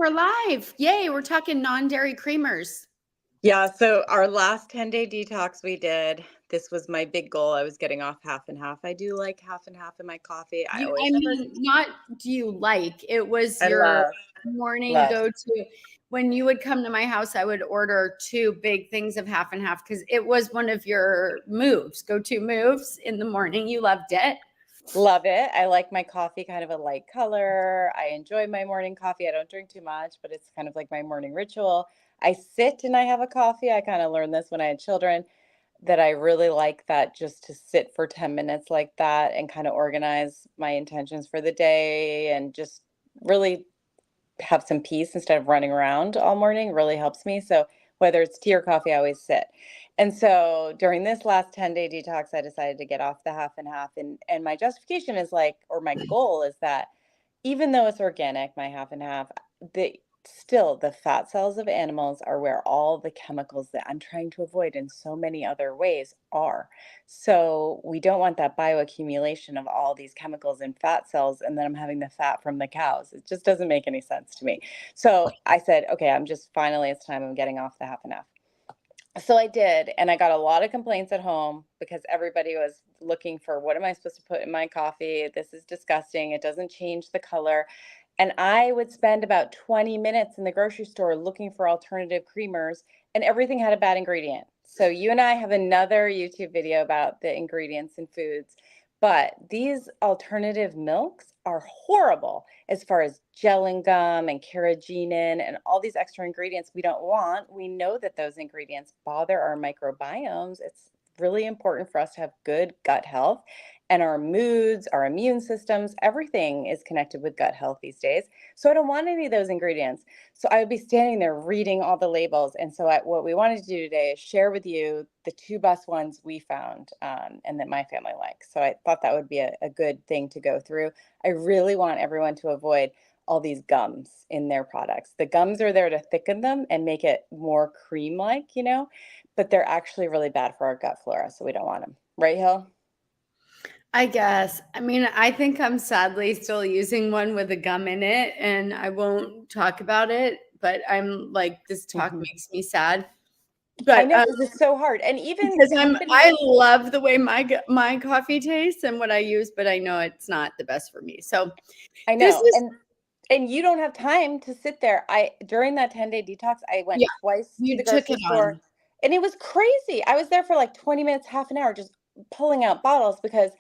we're live. Yay, we're talking non-dairy creamers. Yeah, so our last 10-day detox we did, this was my big goal. I was getting off half and half. I do like half and half in my coffee. I I always never, mean, not do you like, it was I your love, morning love. go-to. When you would come to my house, I would order 2 big things of half and half because it was one of your moves, go-to moves in the morning. You loved it. Love it. I like my coffee kind of a light color. I enjoy my morning coffee. I don't drink too much, but it's kind of like my morning ritual. I sit and I have a coffee. I kind of learned this when I had children, that I really like that, just to sit for 10 minutes like that and kind of organize my intentions for the day and just really have some peace instead of running around all morning really helps me. So whether it's tea or coffee, I always sit. And so during this last 10-day detox, I decided to get off the half and half. And my justification is like, or my goal is that even though it's organic, my half and half, the still the fat cells of animals are where all the chemicals that I'm trying to avoid in so many other ways are. So we don't want that bioaccumulation of all these chemicals in fat cells, and then I'm having the fat from the cows. It just doesn't make any sense to me. So I said, okay, I'm just finally, it's time I'm getting off the half and half. So I did, and I got a lot of complaints at home because everybody was looking for, what am I supposed to put in my coffee? This is disgusting. It doesn't change the color. And I would spend about 20 minutes in the grocery store looking for alternative creamers, and everything had a bad ingredient. So you and I have another YouTube video about the ingredients in foods, but these alternative milks are horrible as far as gelling gum and carrageenan and all these extra ingredients we don't want. We know that those ingredients bother our microbiomes. It's really important for us to have good gut health, and our moods, our immune systems, everything is connected with gut health these days. So I don't want any of those ingredients. So I would be standing there reading all the labels. And so what we wanted to do today is share with you the 2 best ones we found, and that my family likes. So I thought that would be a good thing to go through. I really want everyone to avoid all these gums in their products. The gums are there to thicken them and make it more cream-like, but they're actually really bad for our gut flora. So we don't want them. Right, Hill? I guess. I mean, I think I'm sadly still using one with a gum in it, and I won't talk about it, but I'm like, this talk Mhm. makes me sad. I But know, because it's so hard. And even because companies, I love the way my coffee tastes and what I use, but I know it's not the best for me. So I this know, is and you don't have time to sit there. During that 10-day detox, I went yeah, twice to you the took grocery it store, on. and it was crazy. I was there for like 20 minutes, half an hour, just pulling out bottles because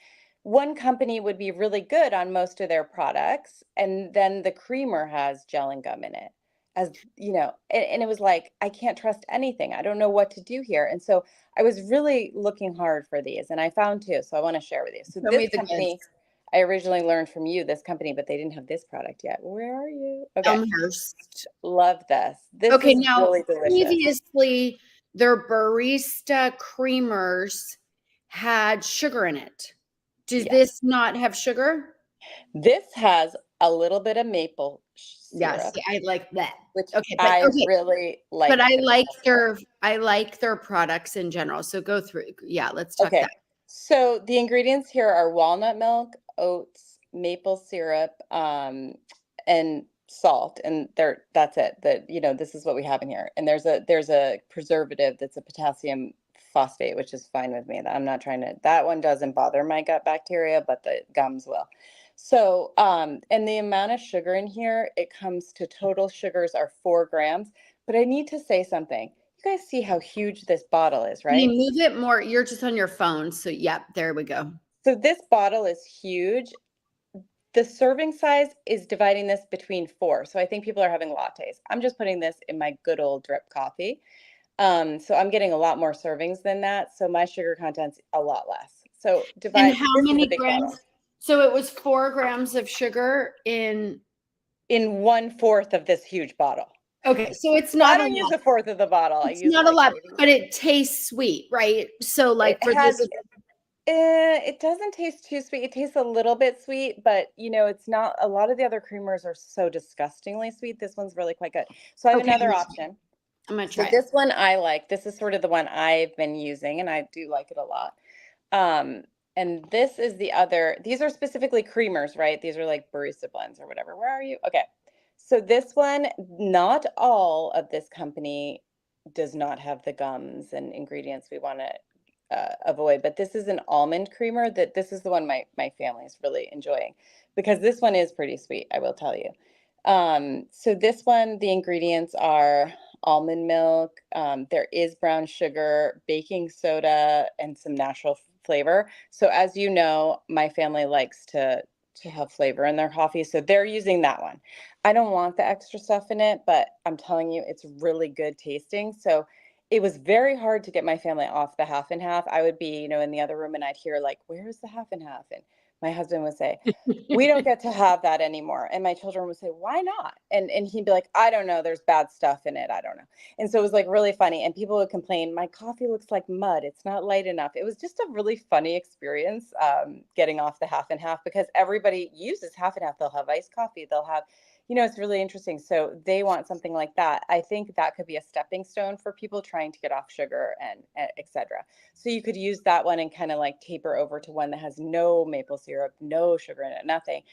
one company would be really good on most of their products, and then the creamer has gel and gum in it. As you know, and it was like, I can't trust anything. I don't know what to do here. And so I was really looking hard for these, and I found 2. So I want to share with you. So Show this me the company, goods. I originally learned from you, this company, but they didn't have this product yet. Where are you? Okay. Elmhurst. Love this. This Okay, is now really delicious. previously their barista creamers had sugar in it. Does Yes. this not have sugar? This has a little bit of maple Yes, syrup, yeah, I like that. which Okay, I really but like the taste of. I like their products in general. So go through. Yeah, let's talk Okay. that. So the ingredients here are walnut milk, oats, maple syrup, and salt, and that's it. This is what we have in here. And there's a preservative that's a potassium phosphate, which is fine with me. That I'm not trying to, that one doesn't bother my gut bacteria, but the gums will. So, and the amount of sugar in here, it comes to total sugars are 4 grams. But I need to say something. You guys see how huge this bottle is, Can you right? move it more? You're just on your phone. So yeah, there we go. So this bottle is huge. The serving size is dividing this between 4. So I think people are having lattes. I'm just putting this in my good old drip coffee. So I'm getting a lot more servings than that. So my sugar content's a lot less. So And divide, how this is a many big bottle. grams? So it was 4 grams of sugar in. In 1/4 of this huge bottle. Okay, so it's I not a don't use lot. 1/4 of the bottle. I It's use not a like lot, maybe. but it tastes sweet, right? So It like for has, this, it doesn't taste too sweet. It tastes a little bit sweet, but it's not, a lot of the other creamers are so disgustingly sweet. This one's really quite good. So I have okay, another option. I'm gonna So try it. this one I like. This is sort of the one I've been using, and I do like it a lot. And this is the other, these are specifically creamers, right? These are like barista blends or whatever. Where are you? Okay. So this one, not all of this company does not have the gums and ingredients we want to avoid, but this is an almond creamer that this is the one my family is really enjoying because this one is pretty sweet, I will tell you. So this one, the ingredients are almond milk, there is brown sugar, baking soda, and some natural flavor. So as you know, my family likes to have flavor in their coffee, so they're using that one. I don't want the extra stuff in it, but I'm telling you, it's really good tasting. So it was very hard to get my family off the half and half. I would be, in the other room and I'd hear like, "Where's the half and half?" And my husband would say, "We don't get to have that anymore." And my children would say, "Why not?" And he'd be like, "I don't know. There's bad stuff in it. I don't know." And so it was like really funny. And people would complain, "My coffee looks like mud. It's not light enough." It was just a really funny experience, getting off the half and half because everybody uses half and half. They'll have iced coffee. They'll have, it's really interesting. So they want something like that. I think that could be a stepping stone for people trying to get off sugar and et cetera. So you could use that one and kind of like taper over to one that has no maple syrup, no sugar in it, nothing.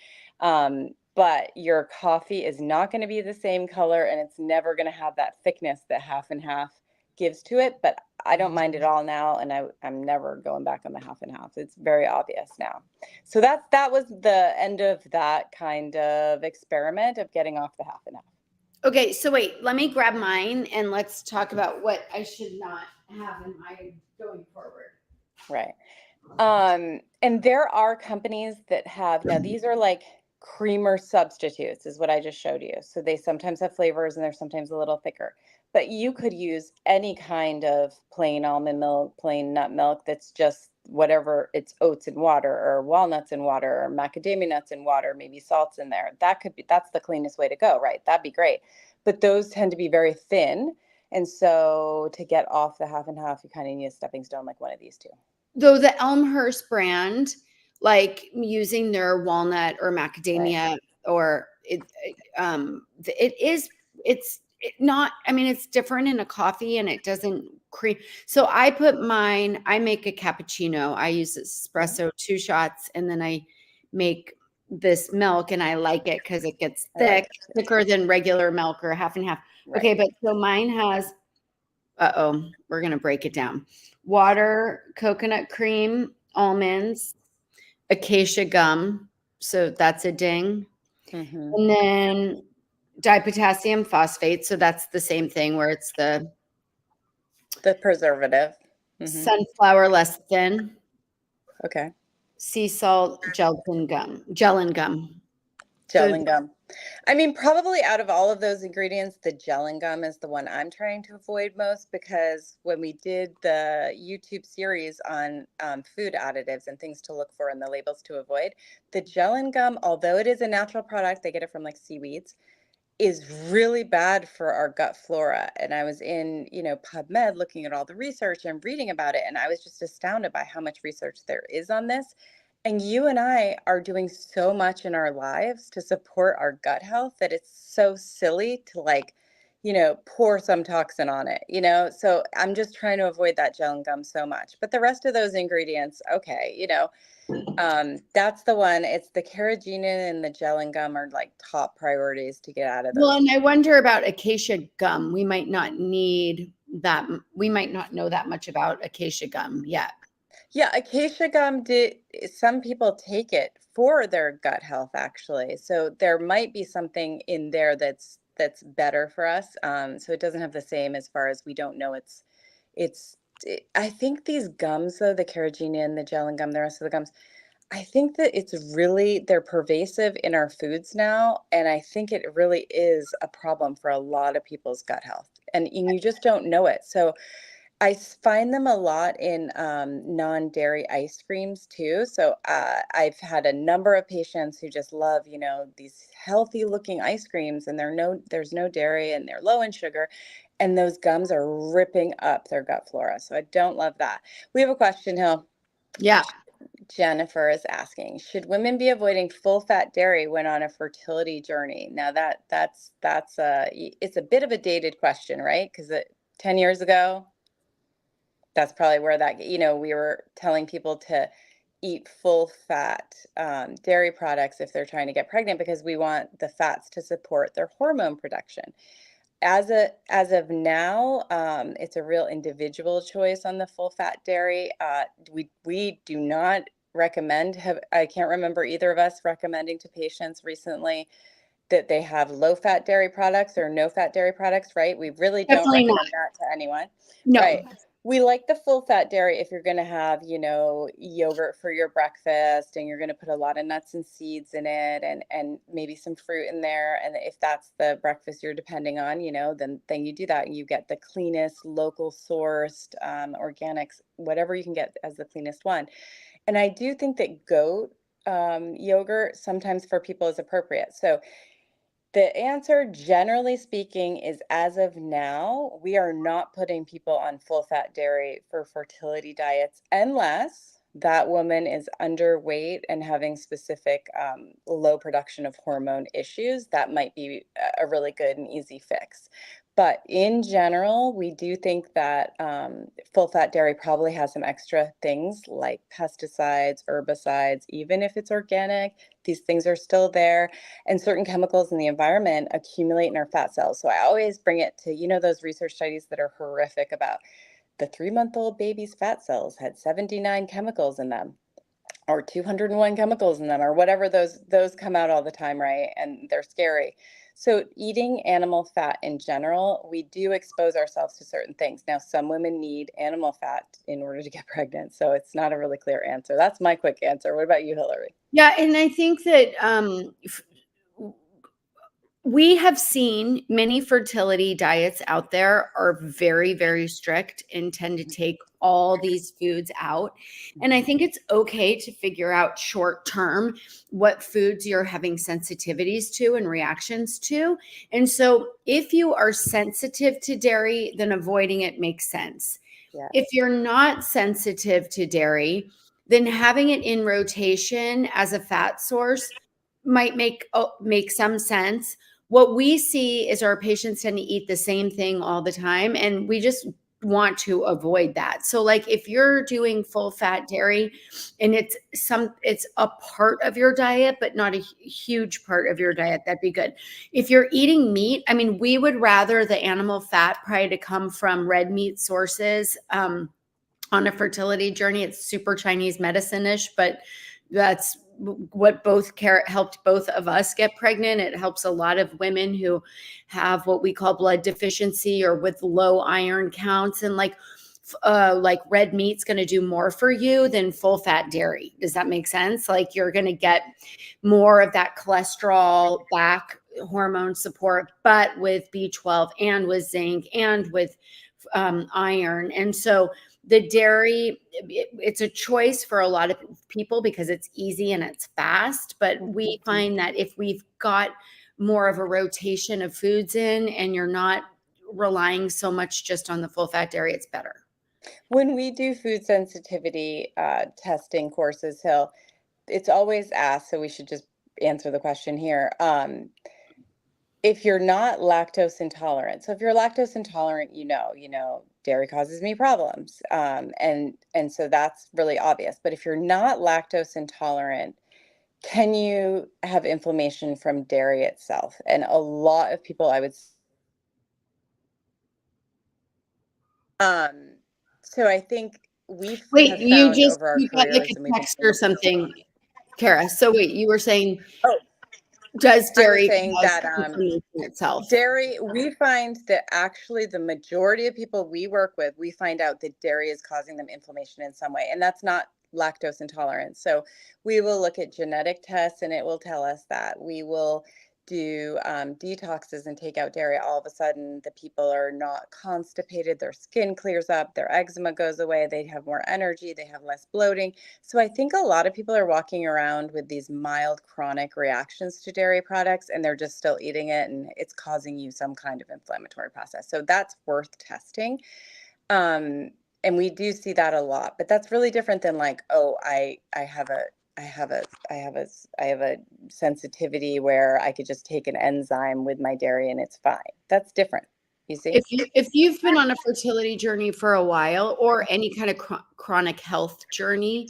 But your coffee is not going to be the same color and it's never going to have that thickness that half and half gives to it. But I don't mind it all now, and I'm never going back on the half and half. It's very obvious now. So that was the end of that kind of experiment of getting off the half and half. Okay, so wait, let me grab mine and let's talk about what I should not have in my going forward. Right. And there are companies that have, now these are like creamer substitutes, is what I just showed you. So they sometimes have flavors and they're sometimes a little thicker. But you could use any kind of plain almond milk, plain nut milk that's just whatever, it's oats in water or walnuts in water or macadamia nuts in water, maybe salts in there. That's the cleanest way to go, right? That'd be great. But those tend to be very thin. And so to get off the half and half, you kind of need a stepping stone like one of these two. Though the Elmhurst brand, like using their walnut or Right. macadamia or it's not, I mean, it's different in a coffee and it doesn't cream. So I make a cappuccino. I use Mhm. espresso, 2 shots, and then I make this milk and I like it because it gets I like it too. thicker than regular milk or half and half. Right. Okay, but so mine has, we're gonna break it down. Water, coconut cream, almonds, acacia gum. So that's a ding. Hmm. And then dipotassium phosphate. So that's the same thing where it's the The preservative. Hmm. sunflower lecithin, Okay. sea salt, gel and gum. Gel So and gum. I mean, probably out of all of those ingredients, the gel and gum is the one I'm trying to avoid most because when we did the YouTube series on food additives and things to look for in the labels to avoid, the gel and gum, although it is a natural product, they get it from like seaweeds, is really bad for our gut flora. And I was in, PubMed looking at all the research and reading about it. And I was just astounded by how much research there is on this. And you and I are doing so much in our lives to support our gut health that it's so silly to like, pour some toxin on it, So I'm just trying to avoid that gel and gum so much. But the rest of those ingredients, okay, that's the one. It's the carrageenan and the gel and gum are like top priorities to get out of well, those. and I wonder about acacia gum. We might not need that. We might not know that much about acacia gum yet. Yeah, acacia gum some people take it for their gut health actually. So there might be something in there that's better for us. So it doesn't have the same as far as we don't know it's I think these gums though, the carrageenan, the gel and gum, the rest of the gums, I think that they're pervasive in our foods now, and I think it really is a problem for a lot of people's gut health, and you just don't know it. So find them a lot in non-dairy ice creams too. So I've had a number of patients who just love, these healthy looking ice creams, and there's no dairy, and they're low in sugar, and those gums are ripping up their gut flora. So I don't love that. We have a question, Hill. Yeah. Jennifer is asking, should women be avoiding full fat dairy when on a fertility journey? Now it's a bit of a dated question, right? Because 10 years ago, that's probably where we were telling people to eat full fat dairy products if they're trying to get pregnant, because we want the fats to support their hormone production. As of now, it's a real individual choice on the full fat dairy. We do not recommend. I can't remember either of us recommending to patients recently that they have low fat dairy products or no fat dairy products, right? We really don't Definitely not. recommend that to anyone, No. right? We like the full fat dairy if you're going to have, yogurt for your breakfast, and you're going to put a lot of nuts and seeds in it, and maybe some fruit in there. And if that's the breakfast you're depending on, then you do that, and you get the cleanest, local sourced, organics, whatever you can get as the cleanest one. And I do think that goat yogurt sometimes for people is appropriate. So the answer, generally speaking, is as of now, we are not putting people on full fat dairy for fertility diets unless that woman is underweight and having specific low production of hormone issues. That might be a really good and easy fix. But in general, we do think that full fat dairy probably has some extra things like pesticides, herbicides. Even if it's organic, these things are still there, and certain chemicals in the environment accumulate in our fat cells. So I always bring it to, those research studies that are horrific about the 3-month-old baby's fat cells had 79 chemicals in them, or 201 chemicals in them, or whatever. Those come out all the time, right? And they're scary. So eating animal fat in general, we do expose ourselves to certain things. Now, some women need animal fat in order to get pregnant, so it's not a really clear answer. That's my quick answer. What about you, Hillary? Yeah, and I think that we have seen many fertility diets out there are very, very strict and tend to take all these foods out. And I think it's okay to figure out short term what foods you're having sensitivities to and reactions to. And so if you are sensitive to dairy, then avoiding it makes sense. Yeah. If you're not sensitive to dairy, then having it in rotation as a fat source might make some sense. What we see is our patients tend to eat the same thing all the time, and we just want to avoid that. So like if you're doing full fat dairy and it's a part of your diet but not a huge part of your diet, that'd be good. If you're eating meat, I mean, we would rather the animal fat probably to come from red meat sources. On a fertility journey, it's super Chinese medicine-ish, but that's what helped both of us get pregnant. It helps a lot of women who have what we call blood deficiency or with low iron counts, and like red meat's going to do more for you than full fat dairy. Does that make sense? Like you're going to get more of that cholesterol back hormone support, but with B12 and with zinc and with iron. And so the dairy, it's a choice for a lot of people because it's easy and it's fast. But we find that if we've got more of a rotation of foods in and you're not relying so much just on the full fat dairy, it's better. When we do food sensitivity testing courses, Hill, it's always asked, so we should just answer the question here. If you're not lactose intolerant, so if you're lactose intolerant, dairy causes me problems, and so that's really obvious. But if you're not lactose intolerant, can you have inflammation from dairy itself? And a lot of people, I would. So I think we Wait, have found over our you got like careers, and a we've been text or doing this for a something, Kara. So wait, you were saying, while. does I was dairy saying cause that inflammation itself? dairy, we find that actually the majority of people we work with, we find out that dairy is causing them inflammation in some way, and that's not lactose intolerance. So we will look at genetic tests, and it will tell us that. We will do detoxes and take out dairy. All of a sudden, the people are not constipated, their skin clears up, their eczema goes away, they have more energy, they have less bloating. So I think a lot of people are walking around with these mild chronic reactions to dairy products, and they're just still eating it, and it's causing you some kind of inflammatory process. So that's worth testing. And we do see that a lot, but that's really different than like, oh, I have a sensitivity where I could just take an enzyme with my dairy and it's fine. That's different. You see? If you've been on a fertility journey for a while or any kind of chronic health journey,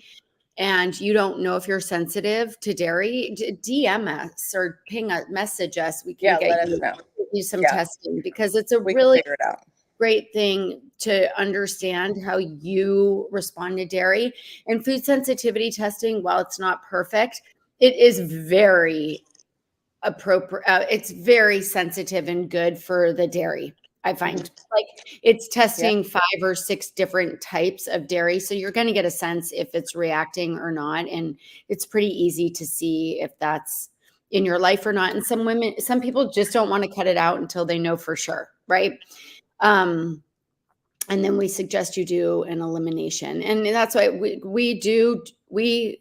and you don't know if you're sensitive to dairy, DM us or message us. We can let us know. get you some Yeah. testing, because it's a We can really figure it out. great thing to understand how you respond to dairy. And food sensitivity testing, while it's not perfect, it is very appropriate. It's very sensitive and good for the dairy. I find like it's testing 5 or 6 different types of dairy. So you're going to get a sense if it's reacting or not. And it's pretty easy to see if that's in your life or not. And some people just don't want to cut it out until they know for sure. Right. And then we suggest you do an elimination. And that's why we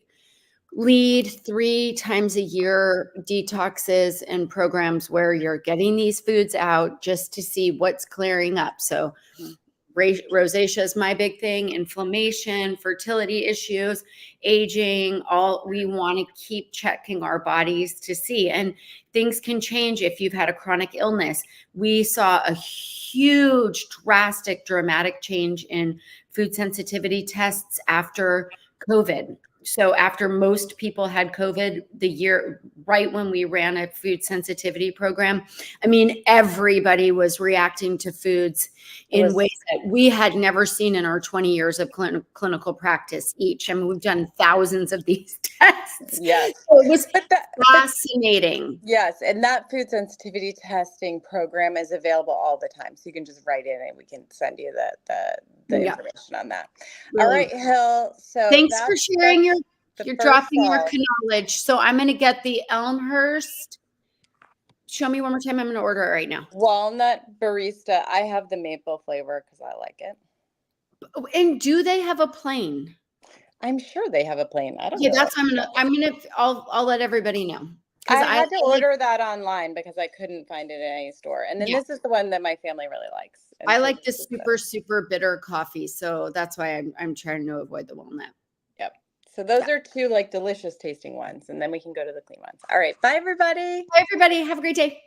lead 3 times a year detoxes and programs where you're getting these foods out just to see what's clearing up. So rosacea is my big thing, inflammation, fertility issues, aging, we want to keep checking our bodies to see. And things can change if you've had a chronic illness. We saw a huge, dramatic change in food sensitivity tests after COVID. So after most people had COVID the year, right when we ran a food sensitivity program, I mean, everybody was reacting to foods in ways that we had never seen in our 20 years of clinical practice each. I mean, we've done thousands of these tests. Yes. So it was fascinating. Yes. And that food sensitivity testing program is available all the time. So you can just write in and we can send you the information on that. Really. All right, Hill. So thanks for sharing your dropping your knowledge. So I'm going to get the Elmhurst. Show me one more time. I'm going to order it right now. Walnut barista. I have the maple flavor because I like it. And do they have a plain? I'm sure they have a plain. I don't know. Yeah, that's I'll let everybody know. I had to order that online because I couldn't find it in any store. And then this is the one that my family really likes. And I like the super bitter coffee. So that's why I'm trying to avoid the walnut. Yep. So those are 2 like delicious tasting ones. And then we can go to the clean ones. All right. Bye, everybody. Bye, everybody. Have a great day.